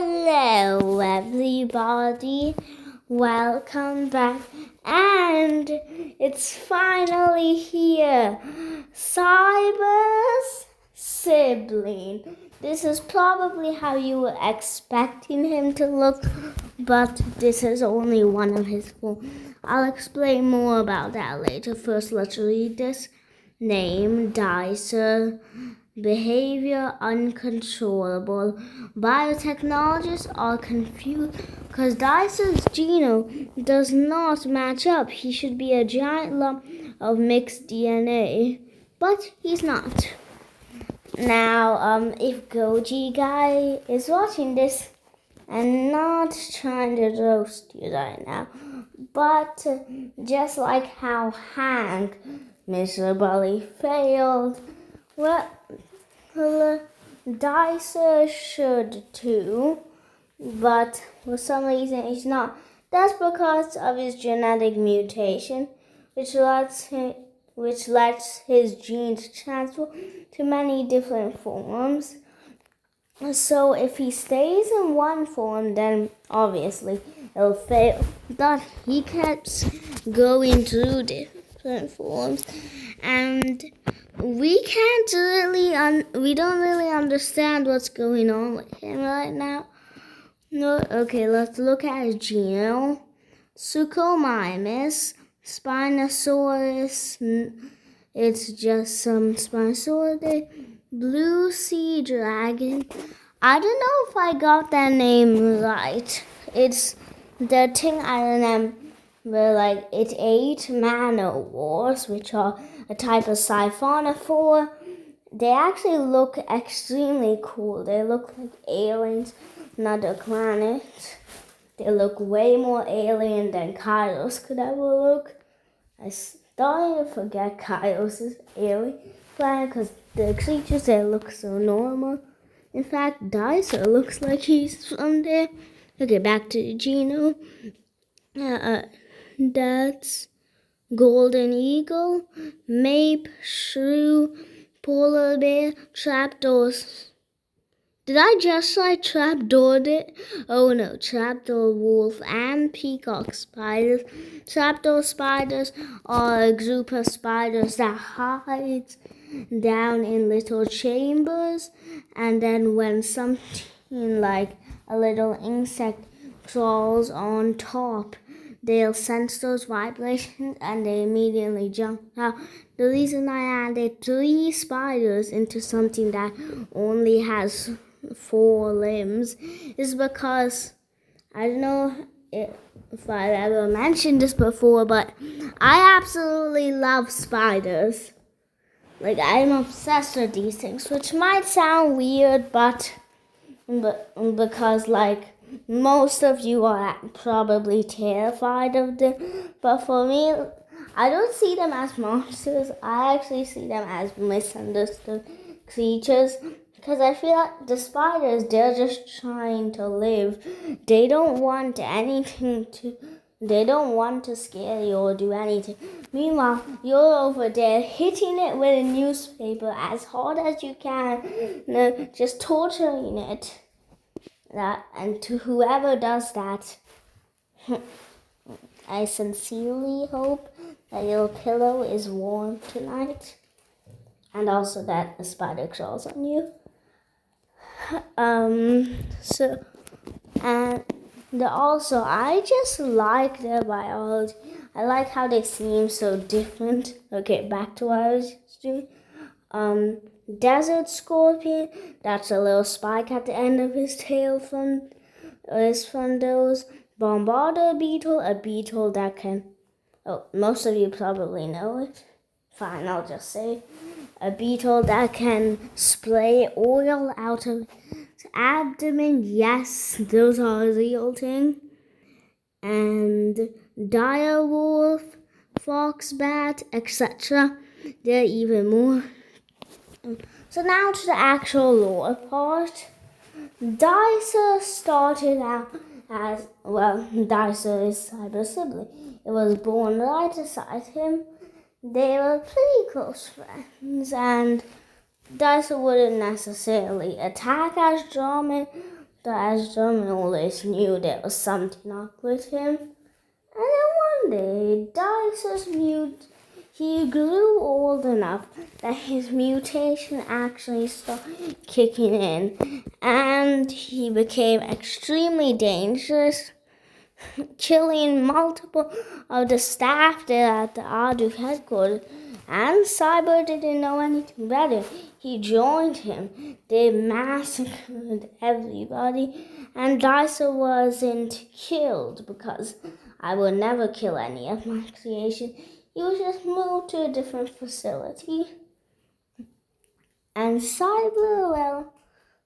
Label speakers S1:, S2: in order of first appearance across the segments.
S1: Hello everybody, welcome back, and it's finally here, Cyber's sibling. This is probably how you were expecting him to look, but this is only one of his forms. I'll explain more about that later. First, let's read this. Name, Dycer. Behavior uncontrollable. Biotechnologists are confused because Dycer's genome does not match up. He should be a giant lump of mixed DNA, but he's not. Now, if Goji guy is watching this, I'm not trying to roast you right now, but just like how Hank miserably failed, well, Dycer should too, but for some reason he's not. That's because of his genetic mutation, which lets his genes transfer to many different forms. So if he stays in one form, then obviously it'll fail. But he keeps going through different forms, and we don't really understand what's going on with him right now. No, okay, let's look at his genome. Suchomimus, Spinosaurus, it's just some Spinosaurus. Blue sea dragon. I don't know if I got that name right. It's the thing I remember, like it ate manowars, which are a type of siphonophore. They actually look extremely cool. They look like aliens on another planet. They look way more alien than Kairos could ever look. I started to forget Kairos is alien planet because the creatures there look so normal. In fact, Dycer looks like he's from there. Okay, back to the genome. That's golden eagle, mape, shrew, polar bear, trapdoors. Did I just say trapdoored it? Oh no, trapdoor wolf and peacock spiders. Trapdoor spiders are a group of spiders that hides down in little chambers, and then when something like a little insect crawls on top, they'll sense those vibrations and they immediately jump out. The reason I added 3 spiders into something that only has 4 limbs is because I don't know if I've ever mentioned this before, but I absolutely love spiders. Like, I'm obsessed with these things, which might sound weird, but because, like, most of you are probably terrified of them. But for me, I don't see them as monsters. I actually see them as misunderstood creatures. Because I feel like the spiders, they're just trying to live. They don't want to scare you or do anything. Meanwhile, you're over there hitting it with a newspaper as hard as you can, just torturing it. And to whoever does that, I sincerely hope that your pillow is warm tonight. And also that a spider crawls on you. Also, I just like their biology. I like how they seem so different. Okay, back to what I was doing. Desert scorpion, that's a little spike at the end of his tail is from those. Bombarder beetle, a beetle that can, most of you probably know it. Fine, I'll just say a beetle that can spray oil out of its abdomen. Yes, those are a real thing. And dire wolf, fox bat, etc. There are even more. So now to the actual lore part. Dycer started out as, Dycer is Cyber's sibling. It was born right beside him. They were pretty close friends, and Dycer wouldn't necessarily attack as Drummond, The astronomer always knew there was something up with him. And then one day, he grew old enough that his mutation actually started kicking in, and he became extremely dangerous, killing multiple of the staff there at the Adu headquarters. And Cyber didn't know anything better. He joined him. They massacred everybody, and Dycer wasn't killed because I would never kill any of my creation. He was just moved to a different facility. And Cyber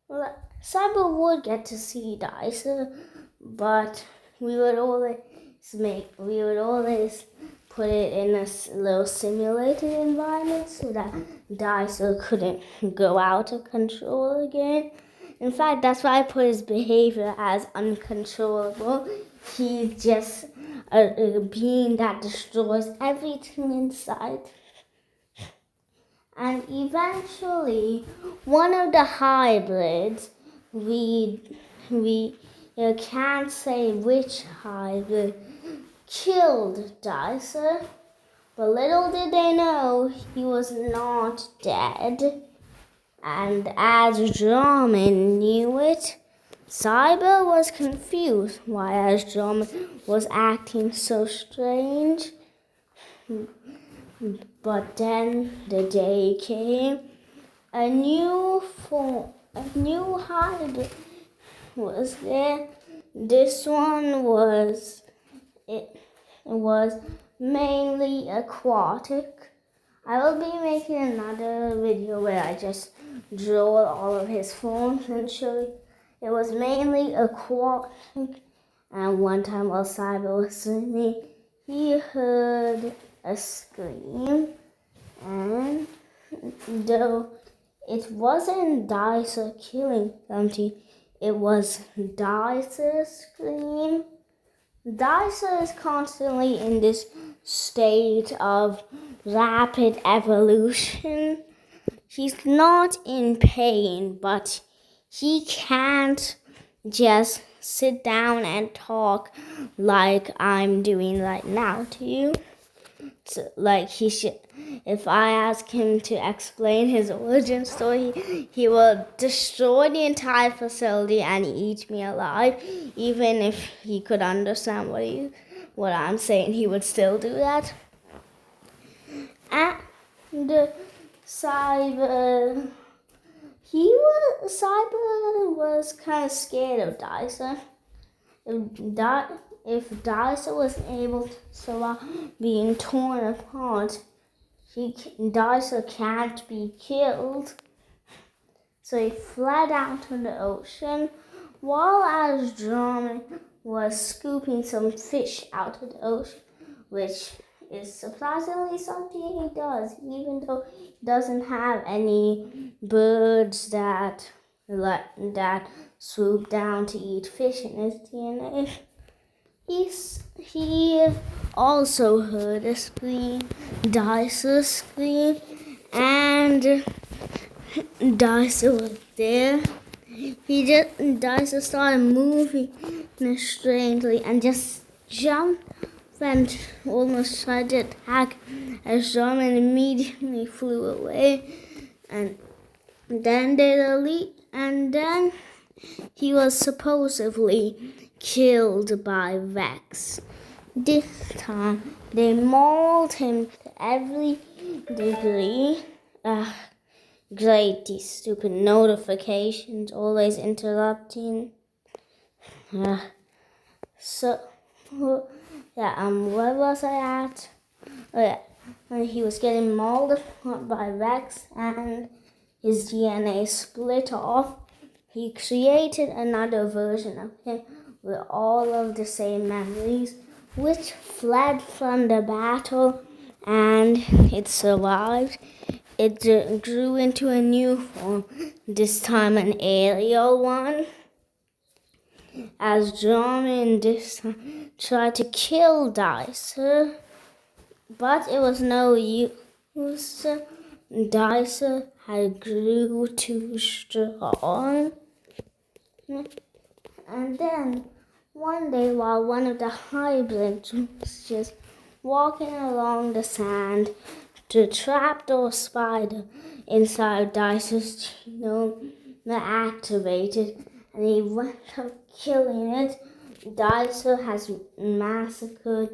S1: would get to see Dycer, but we would always put it in a little simulated environment so that Dycer couldn't go out of control again. In fact, that's why I put his behavior as uncontrollable. He's just a being that destroys everything in sight. And eventually, one of the hybrids, we can't say which hybrid, killed Dycer. But little did they know he was not dead. And as Drummond knew it, Cyber was confused why Drummond was acting so strange. But then the day came, a new hybrid was there. This one was mainly aquatic. I will be making another video where I just draw all of his forms and show you. It was mainly aquatic, and one time while Cyber was swimming, he heard a scream, and though it wasn't Dycer killing something, it was Dycer's scream. Dycer is constantly in this state of rapid evolution. He's not in pain, but he can't just sit down and talk like I'm doing right now to you. So, like he should. If I ask him to explain his origin story, he will destroy the entire facility and eat me alive. Even if he could understand what I'm saying, he would still do that. And Cyber was kind of scared of Dycer. If Dycer was able to survive being torn apart, Dycer can't be killed. So he fled out to the ocean, while Astronomer was scooping some fish out of the ocean, which is surprisingly something he does, even though he doesn't have any birds that swoop down to eat fish in his DNA. He also heard a scream, Dycer's scream, and Dycer was there. Dycer started moving strangely and just jumped and almost tried to attack as Drummond immediately flew away. And then he was supposedly killed by Vex. This time they mauled him to every degree. Great, these stupid notifications always interrupting. Where was I at? Oh yeah, and he was getting mauled by Vex and his DNA split off. He created another version of him with all of the same memories, which fled from the battle, and it survived. It grew into a new form, this time an aerial one. As Drummond this time tried to kill Dycer, but it was no use. Dycer had grew too strong. And then one day, while one of the hybrids was just walking along the sand, the trapdoor spider inside Dycer's genome activated, and he went up killing it. Dycer has massacred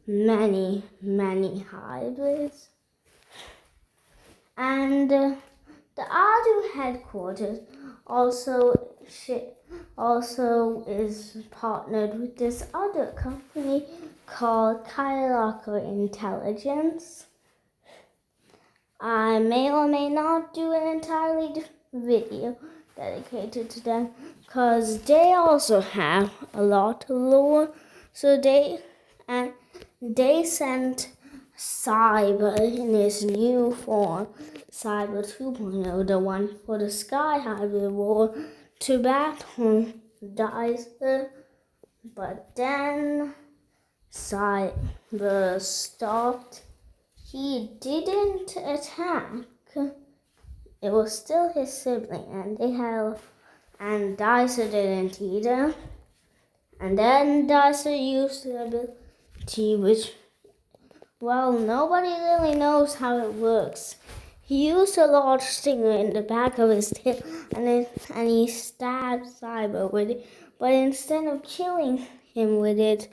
S1: many, many hybrids. And the Ardu headquarters also is partnered with this other company called Kylocker Intelligence. I may or may not do an entirely different video dedicated to them, because they also have a lot of lore. So they sent Cyber in his new form, Cyber 2.0, the one for the Sky Hybrid War, to battle Dycer. But then Cyber stopped. He didn't attack. It was still his sibling, and Dycer didn't either. And then Dycer used the ability, which, well, nobody really knows how it works. He used a large stinger in the back of his tail, and he stabbed Cyber with it. But instead of killing him with it,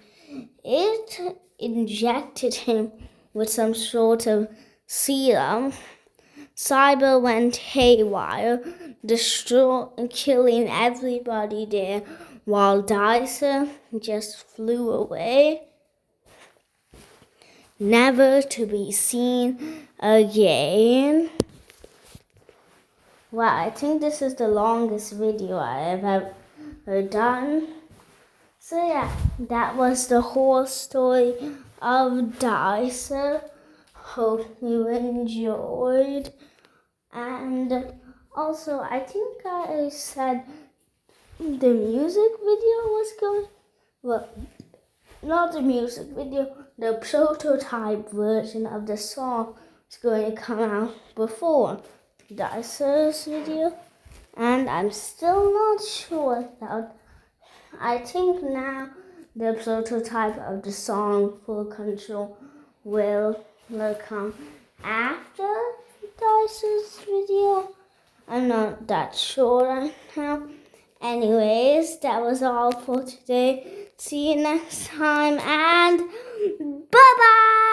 S1: it injected him with some sort of serum. Cyber went haywire, killing everybody there, while Dycer just flew away, never to be seen again. Well, I think this is the longest video I have ever done. So yeah, that was the whole story of Dycer. Hope you enjoyed. And also, I think I said the music video was going, well, not the music video, the prototype version of the song is going to come out before Dycer's video. And I'm still not sure about, I think now the prototype of the song Full Control will come after Dycer's video. I'm not that sure right now. Anyways, that was all for today. See you next time, and bye-bye!